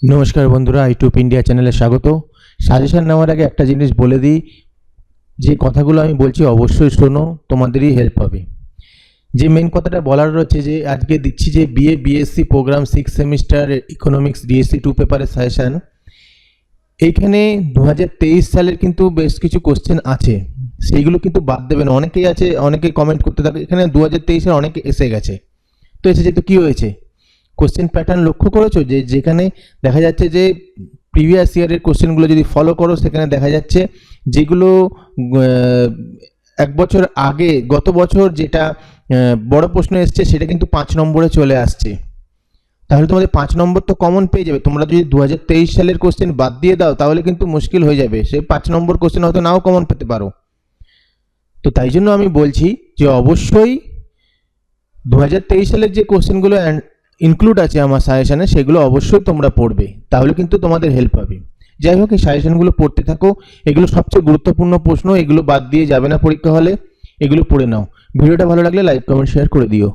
নমস্কার বন্ধুরা, YouTube India চ্যানেলে স্বাগত। সাজেশন নেওয়ার আগে একটা জিনিস বলে দিই, যে কথাগুলো আমি বলছি অবশ্যই শোনো, তোমাদেরই হেল্প হবে। যে মেন কথাটা বলার রয়েছে যে আজকে দিচ্ছি যে BSc program 6 semester economics DSC 2 পেপারের সাজেশন। এইখানে 2023 সালের কিন্তু বেশ কিছু কোশ্চেন আছে, সেইগুলো কিন্তু বাদ দেবে না। অনেকেই আছে, অনেকে কমেন্ট করতে থাকে এখানে 2023-এর অনেকে এসে গেছে। তো এসেছে তো কী হয়েছে, কোশ্চেন প্যাটার্ন লক্ষ্য করেছো যে যেখানে দেখা যাচ্ছে যে প্রিভিয়াস ইয়ারের কোশ্চেনগুলো যদি ফলো করো, সেখানে দেখা যাচ্ছে যেগুলো এক বছর আগে গত বছর যেটা বড় প্রশ্ন এসছে সেটা কিন্তু 5 নম্বরে চলে আসছে। তাহলে তোমাদের 5 নম্বর তো কমন পেয়ে যাবে। তোমরা যদি 2023 সালের কোশ্চেন বাদ দিয়ে দাও তাহলে কিন্তু মুশকিল হয়ে যাবে, সে 5 নম্বর কোশ্চেন হয়তো নাও কমন পেতে পারো। তো তাই জন্য আমি বলছি যে অবশ্যই 2023 সালের যে কোশ্চেনগুলো ইনক্লুড আছে আমার সাজেশনে, সেগুলো অবশ্যই তোমরা পড়বে, তাহলে কিন্তু তোমাদের হেল্প হবে। যাই হোক, এই সাজেশনগুলো পড়তে থাকো, এগুলো সবচেয়ে গুরুত্বপূর্ণ প্রশ্ন, এগুলো বাদ দিয়ে যাবে না পরীক্ষা হলে, এগুলো পড়ে নাও। ভিডিওটা ভালো লাগলে লাইক কমেন্ট শেয়ার করে দিও।